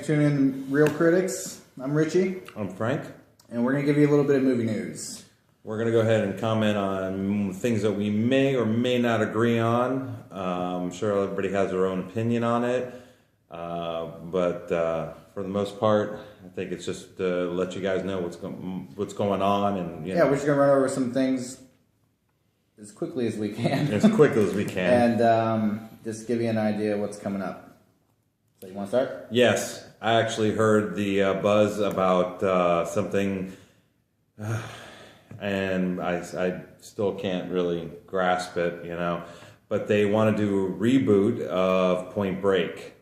Tune in Real Critics. I'm Richie. I'm Frank. And we're going to give you a little bit of movie news. We're going to go ahead and comment on things that we may or may not agree on. I'm sure everybody has their own opinion on it. But for the most part, I think it's just to let you guys know what's going on. And we're just going to run over some things as quickly as we can. As quickly as we can. And just give you an idea of what's coming up. So you want to start? Yes. I actually heard the buzz about something, and I still can't really grasp it, but they want to do a reboot of Point Break.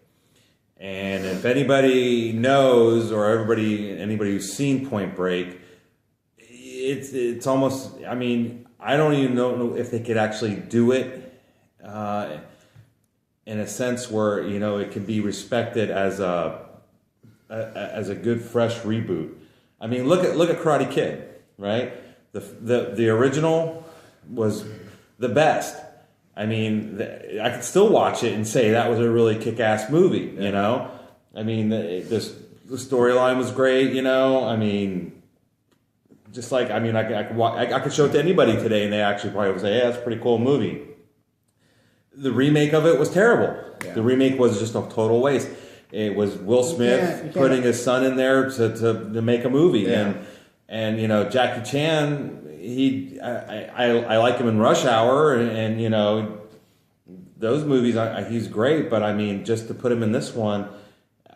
And if anybody knows, or anybody who's seen Point Break, it's almost, I don't even know if they could actually do it in a sense where, it can be respected as a good fresh reboot. Look at Karate Kid, right? The original was the best. I could still watch it and say that was a really kick-ass movie. The storyline was great. I could show it to anybody today, and they actually probably would say, "Yeah, that's a pretty cool movie." The remake of it was terrible. Yeah. The remake was just a total waste. It was Will Smith putting his son in there to make a movie, yeah. and Jackie Chan. I like him in Rush Hour, and those movies. He's great, but just to put him in this one,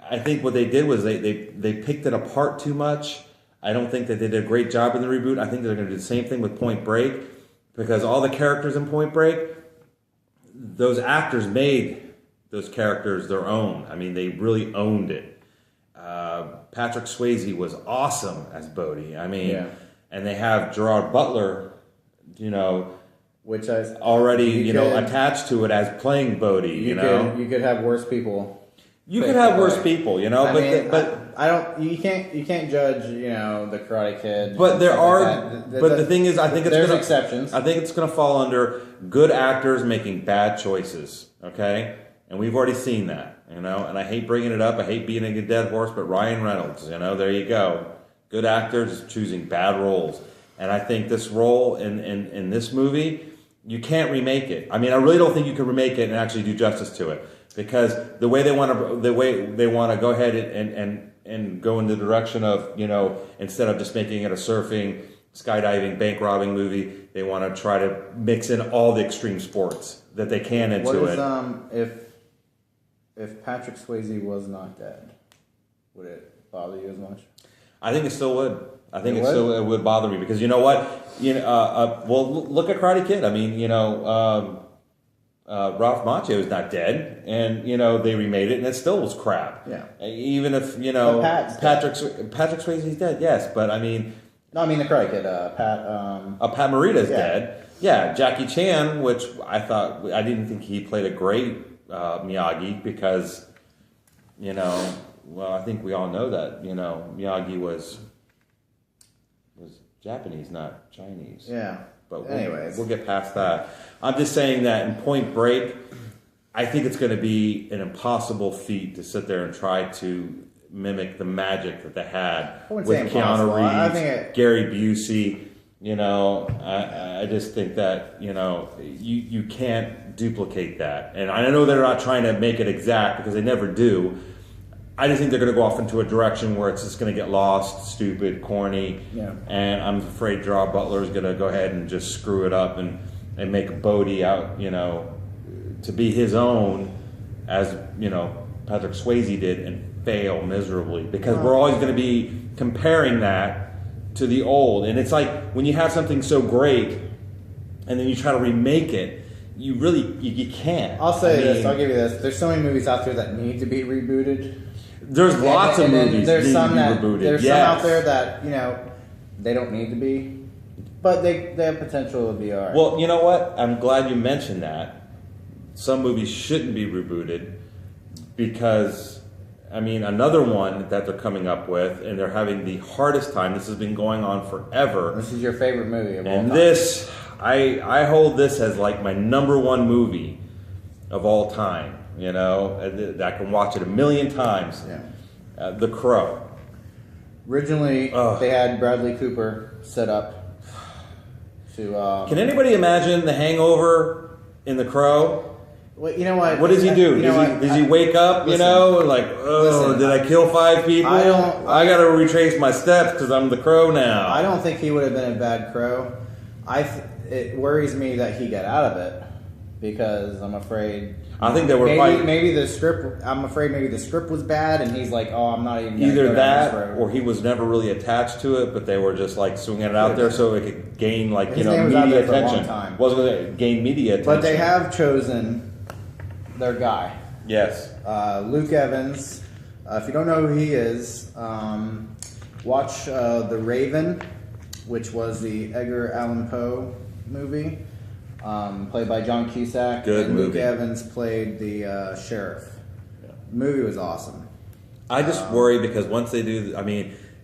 I think what they did was they picked it apart too much. I don't think that they did a great job in the reboot. I think they're going to do the same thing with Point Break, because all the characters in Point Break, those actors made those characters their own. They really owned it. Patrick Swayze was awesome as Bodhi. And they have Gerard Butler, which I already attached to it as playing Bodhi. You could have worse people. You could have worse people, but I don't. You can't judge, the Karate Kid. But there are. The thing is, I think there's exceptions. I think it's going to fall under good actors making bad choices. Okay. And we've already seen that, and I hate bringing it up. I hate beating a dead horse, but Ryan Reynolds, there you go. Good actors choosing bad roles. And I think this role in this movie, you can't remake it. I really don't think you can remake it and actually do justice to it, because the way they want to go ahead and go in the direction of, instead of just making it a surfing, skydiving, bank robbing movie, they want to try to mix in all the extreme sports that they can into it. If Patrick Swayze was not dead, would it bother you as much? I think it still would. I think it would bother me, because you know what? Well, look at Karate Kid. Ralph Macchio is not dead, and they remade it, and it still was crap. Yeah. Even if Patrick Swayze's dead, yes, but the Karate Kid. Pat Morita's dead. Yeah, Jackie Chan, which I didn't think he played a great Miyagi, because I think we all know that Miyagi was Japanese, not Chinese. Yeah. But anyways, we'll get past that. I'm just saying that in Point Break, I think it's going to be an impossible feat to sit there and try to mimic the magic that they had with Keanu Reeves, Gary Busey. I just think that you can't duplicate that. And I know they're not trying to make it exact, because they never do. I just think they're going to go off into a direction where it's just going to get lost, stupid, corny. Yeah. And I'm afraid Gerard Butler is going to go ahead and just screw it up and make Bodhi out, to be his own, as, Patrick Swayze did, and fail miserably. Because we're always going to be comparing that to the old. And it's like when you have something so great and then you try to remake it, you can't. I'll say this, I'll give you this. There's so many movies out there that need to be rebooted. There's lots of movies that need to be rebooted. There's some out there that, they don't need to be, but they have potential to be alright. Well, you know what? I'm glad you mentioned that. Some movies shouldn't be rebooted, because another one that they're coming up with, and they're having the hardest time. This has been going on forever. This is your favorite movie of all time. And this, I hold this as like my number one movie of all time. I can watch it a million times. Yeah. The Crow. Originally, Ugh. they had Bradley Cooper set up to. Can anybody imagine the hangover in The Crow? Well, you know what? What does he do? Does he wake up? Listen, like, oh, listen, did I kill 5 people? I don't- I got to retrace my steps because I'm the Crow now. I don't think he would have been a bad Crow. It worries me that he got out of it because I'm afraid. I think they were maybe the script. I'm afraid maybe the script was bad, and he's like, "Oh, I'm not even." Gonna either go down that this road." or he was never really attached to it, but they were just like swinging it out there so it could gain His name was out media there for a long attention. time. Wasn't going to gain media attention. But they have chosen their guy. Yes. Luke Evans. If you don't know who he is, watch The Raven, which was the Edgar Allan Poe movie, played by John Cusack. Good and movie. Luke Evans played the sheriff. The movie was awesome. I just worry because once they do,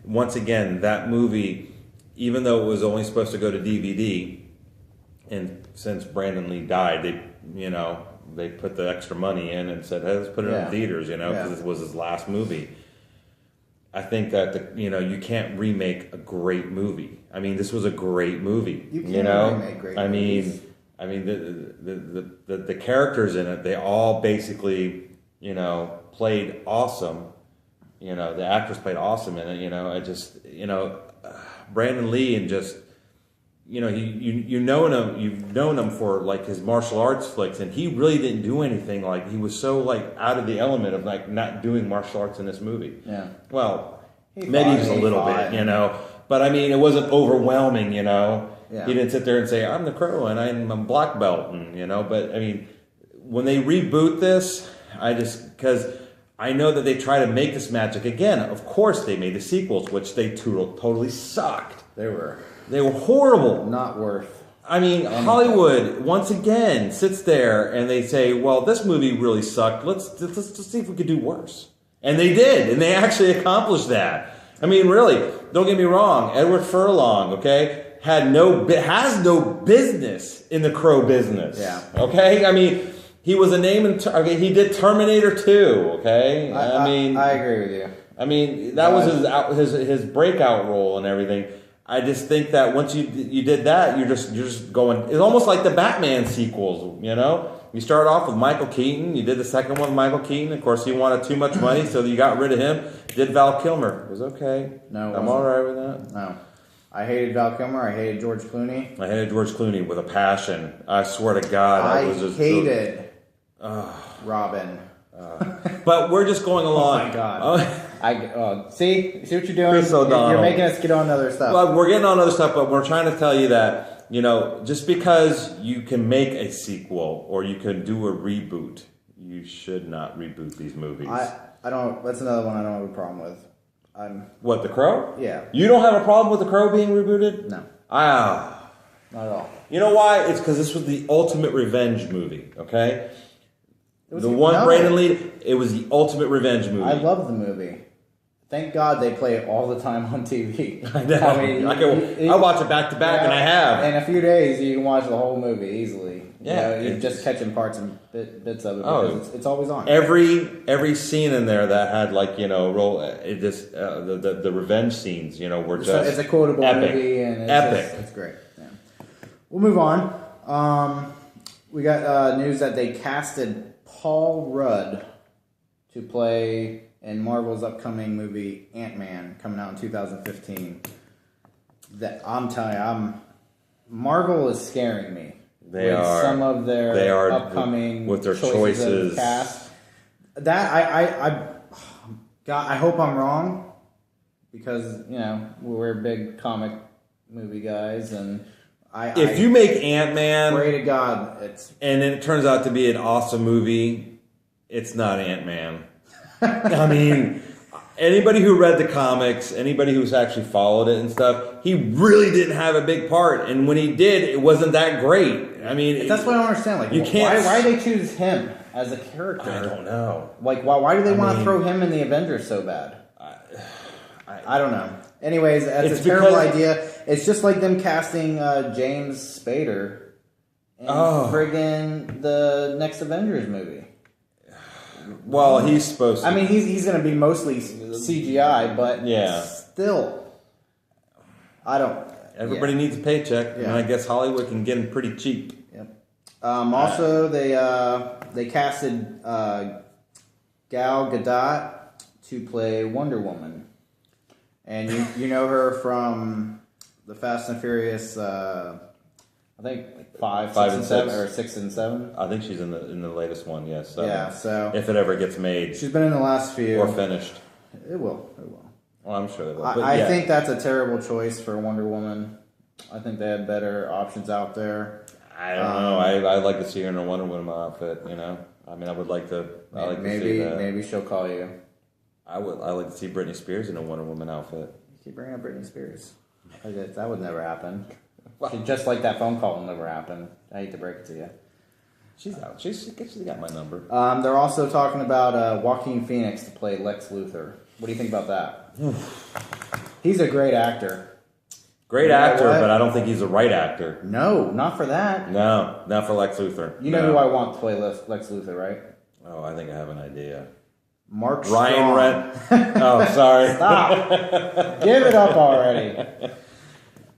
once again, that movie, even though it was only supposed to go to DVD, and since Brandon Lee died, they put the extra money in and said, hey, let's put it in theaters, because this was his last movie. I think that you can't remake a great movie. I mean, this was a great movie. You can't remake great movies. The characters in it, they all basically, played awesome. The actress played awesome in it. Brandon Lee and just. You've known him for like his martial arts flicks, and he really didn't do anything. Like he was so like out of the element of like not doing martial arts in this movie. Yeah. Well, maybe just a little bit, but I mean, it wasn't overwhelming. Yeah. He didn't sit there and say, "I'm the Crow and I'm a black belt," and But I mean, when they reboot this, because I know that they try to make this magic again. Of course, they made the sequels, which they totally sucked. They were horrible. Not worth. I mean, anything. Hollywood once again sits there and they say, "Well, this movie really sucked. Let's see if we could do worse." And they did, and they actually accomplished that. I mean, really, don't get me wrong. Edward Furlong, has no business in the Crow business. Yeah. Okay. I mean, he was a name in. He did Terminator 2. Okay. I agree with you. I mean, that was his breakout role and everything. I just think that once you did that, you're just going. It's almost like the Batman sequels. You start off with Michael Keaton. You did the second one with Michael Keaton. Of course, he wanted too much money, so you got rid of him. Did Val Kilmer? It was okay. No, I'm all right with that. No, I hated Val Kilmer. I hated George Clooney. I hated George Clooney with a passion. I swear to God, I was just hated Robin. But we're just going along. Oh my God! See what you're doing. Chris O'Donnell. You're making us get on other stuff. Well, we're getting on other stuff, but we're trying to tell you that just because you can make a sequel or you can do a reboot, you should not reboot these movies. I don't. That's another one I don't have a problem with. What, The Crow? Yeah. You don't have a problem with The Crow being rebooted? No. Not at all. You know why? It's because this was the ultimate revenge movie. Okay. Brandon Lee. It was the ultimate revenge movie. I love the movie. Thank God they play it all the time on TV. I know. I watch it back to back, and I have. In a few days, you can watch the whole movie easily. Yeah, you're just catching parts and bits of it because it's always on. Every scene in there that had the revenge scenes, were just it's a quotable epic. movie and it's epic. It's great. Yeah. We'll move on. We got news that they casted Paul Rudd to play in Marvel's upcoming movie Ant-Man, coming out in 2015. That I'm telling you, Marvel is scaring me. They are. Some of their upcoming with their choices. Of cast. That I hope I'm wrong because we're big comic movie guys and. If you make Ant-Man, pray to God, and then it turns out to be an awesome movie, it's not Ant-Man. I mean, anybody who read the comics, anybody who's actually followed it and stuff, he really didn't have a big part, and when he did, it wasn't that great. I mean, that's what I don't understand. Like, you can't. Why they choose him as a character? I don't know. Like, why do they want to throw him in the Avengers so bad? I don't know. Anyways, that's a terrible idea. It's just like them casting James Spader in friggin' the next Avengers movie. Well, he's supposed to. I mean, he's going to be mostly CGI, but Yeah. still, I don't. Everybody needs a paycheck, and Yeah. I guess Hollywood can get them pretty cheap. Yep. Also, they casted Gal Gadot to play Wonder Woman, and you know her from the Fast and Furious. I think like 5, 6, and 7, or 6 and 7. I think she's in the latest one. Yes. Yeah, Yeah. So if it ever gets made she's been in the last few. or finished, It will. It will. well, I'm sure they will. I think that's a terrible choice for Wonder Woman. I think they had better options out there. I don't know. I'd like to see her in a Wonder Woman outfit. You know, I mean, I would like to. I like to see that. Maybe she'll call you. I like to see Britney Spears in a Wonder Woman outfit. You keep bringing up Britney Spears. That would never happen. Just like that phone call will never happen. I hate to break it to you. She's out. She's got my number. They're also talking about Joaquin Phoenix to play Lex Luthor. What do you think about that? He's a great actor. Great You know actor, what? but I don't think he's the right actor. No, not for that. No, not for Lex Luthor. You know No. who I want to play Lex Luthor, right? Oh, I think I have an idea. Mark Ryan Strong. Reynolds. Oh, sorry. Stop. Give it up already.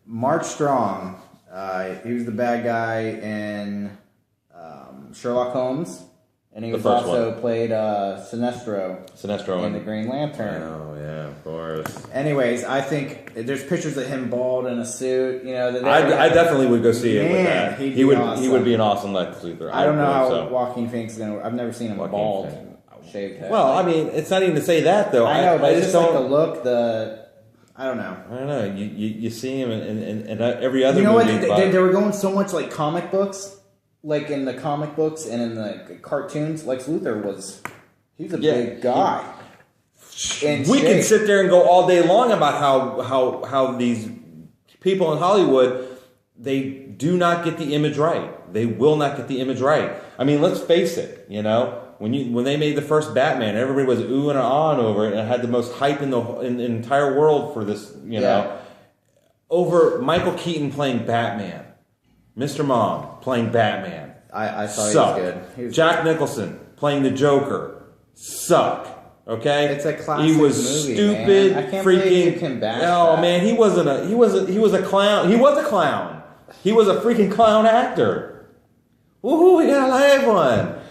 Mark Strong. He was the bad guy in Sherlock Holmes. And he The was first also one. played Sinestro Sinestro in The Green Lantern. Oh yeah, of course. Anyways, I think there's pictures of him bald in a suit. You know, that I definitely would go see it with Man, that. he'd He be would awesome. he would be an awesome Lex Luthor. I don't know how believe so. Joaquin Phoenix is gonna. I've never seen him Joaquin bald, Phoenix. shaved head. Well, I mean, it's not even to say that though. I know, but I it's just just like don't. the look. I don't know. I don't know. You see him in every other You know what? movie. They were going so much like comic books, like in the comic books and in the cartoons. Lex Luthor he was a big guy. And We can shape. sit there and go all day long about how these people in Hollywood, they do not get the image right. They will not get the image right. I mean, let's face it. You know, when they made the first Batman, everybody was oohing and ahhing over it, and had the most hype in the entire world for this. You know, over Michael Keaton playing Batman, Mr. Mom playing Batman. I thought Suck. he was good. He was Jack Nicholson playing the Joker. Suck. Okay, It's a classic He was movie, stupid. man. I can't freaking. believe you can bash oh that. man, he was a clown. He was a clown. He was a freaking clown actor. Woohoo! We got a live one.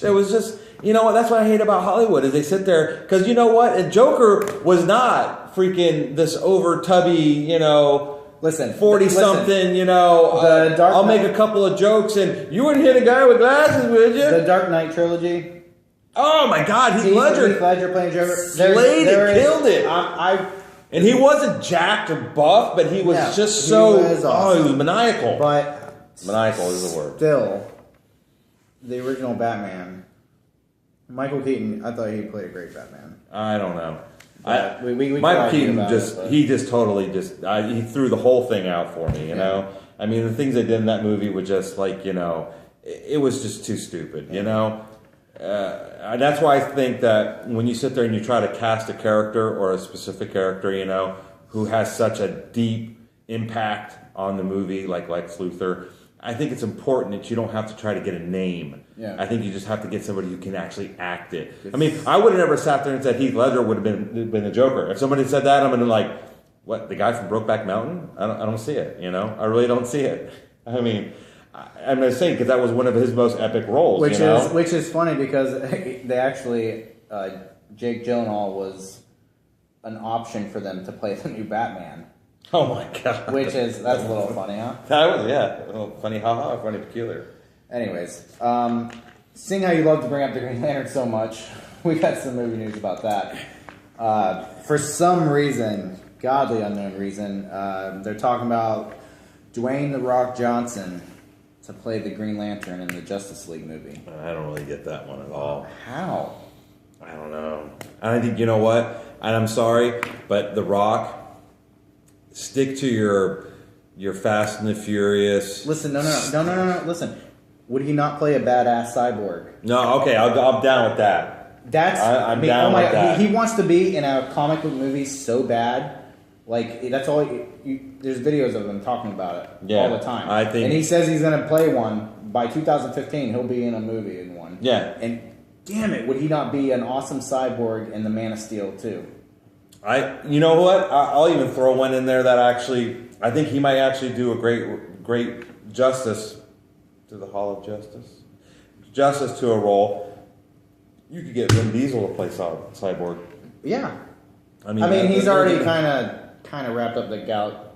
There was just, you know what? That's what I hate about Hollywood is they sit there because you know what? A Joker was not freaking this over tubby, you know. Listen, 40-something, you know. The Dark I'll Knight- make a couple of jokes, and you wouldn't hit a guy with glasses, would you? The Dark Knight trilogy. Oh my God, Heath Heath Ledger Ledger playing Joker. slayed it, killed it. And he wasn't jacked or buff, but he was No, just he so. was awesome. he was maniacal. But Maniacal is the word. still, the original Batman, Michael Keaton. I thought he played a great Batman. I don't know. But we could Michael argue Keaton about just it, but- he just totally just he threw the whole thing out for me. You know, I mean the things they did in that movie were just like it was just too stupid. You know. And that's why I think that when you sit there and you try to cast a character or a specific character, you know, who has such a deep impact on the movie, like Lex Luthor, I think it's important that you don't have to try to get a name. Yeah. I think you just have to get somebody who can actually act it. I mean, I would have never sat there and said Heath Ledger would have been the Joker. If somebody said that, I'm gonna like, what, the guy from Brokeback Mountain? I don't see it. You know, I really don't see it. I mean. I'm just saying because that was one of his most epic roles, Which you know? is funny because they actually Jake Gyllenhaal was an option for them to play the new Batman. Oh my God! That's a little funny, huh? That was a little funny, haha, funny, peculiar. Anyways, seeing how you love to bring up the Green Lantern so much, we got some movie news about that. For some reason, godly unknown reason, they're talking about Dwayne "The Rock" Johnson to play the Green Lantern in the Justice League movie. I don't really get that one at all. How? I don't know. I think, you know what? And I'm sorry, but The Rock, stick to your Fast and the Furious. Listen, no. Listen, would he not play a badass cyborg? No, okay, I'm down with that. That's I'm down with that. He wants to be in a comic book movie so bad. Like that's all. There's videos of him talking about it all the time. I think, and he says he's going to play one by 2015. He'll be in a movie in one. Yeah. And damn it, would he not be an awesome cyborg in the Man of Steel too? You know what? I'll even throw one in there that actually, I think he might actually do a great justice to the Hall of Justice. Justice to a role. You could get Vin Diesel to play Cyborg. Yeah. I mean, he's already kind of wrapped up the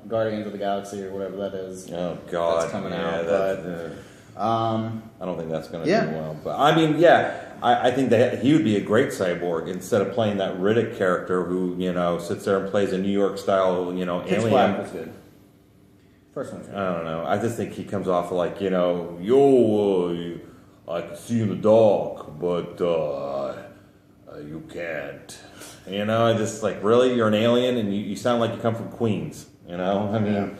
Guardians of the Galaxy or whatever that is. Oh God, that's coming yeah, out. I don't think that's going to do well. But I mean, yeah, I think that he would be a great cyborg instead of playing that Riddick character who sits there and plays a New York style Pitch alien. Black was good. First one's good. I don't know. I just think he comes off like I can see in the dark, but you can't. I just like, really, you're an alien and you sound like you come from Queens. I mean,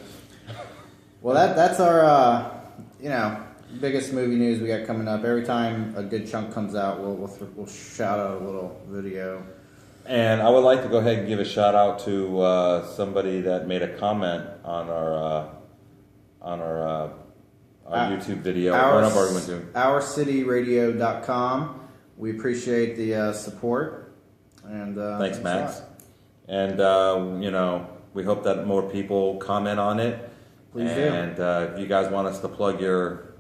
well, that's our biggest movie news we got coming up. Every time a good chunk comes out, we'll shout out a little video. And I would like to go ahead and give a shout out to somebody that made a comment on our YouTube video. OurCityRadio.com. We appreciate the support. And thanks, Max. And we hope that more people comment on it. Please do. And if you guys want us to plug your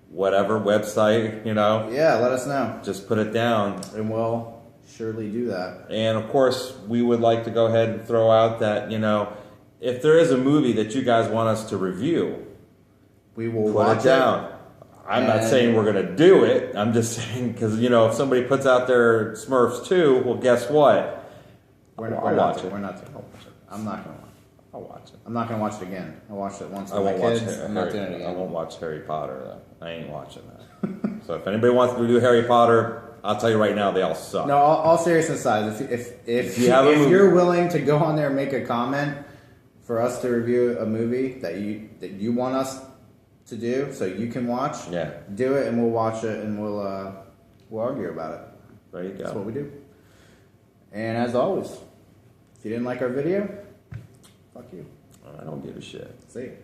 whatever website, yeah, let us know. Just put it down, and we'll surely do that. And of course, we would like to go ahead and throw out that if there is a movie that you guys want us to review, we will put watch it down. I'm not saying we're going to do it. I'm just saying because if somebody puts out their Smurfs 2, well, guess what? We're not going to watch it. I'm not going to watch it. I'll watch it. I'm not going to watch it again. I watched it once with I my won't kids. watch I'm not doing it again. I won't watch Harry Potter though. I ain't watching that. So if anybody wants to do Harry Potter, I'll tell you right now, they all suck. No, all seriousness aside, if you're willing to go on there and make a comment for us to review a movie that you want us to do, so you can watch, do it, and we'll watch it, and we'll argue about it. There you go. That's what we do. And as always, if you didn't like our video, fuck you. I don't give a shit. See you.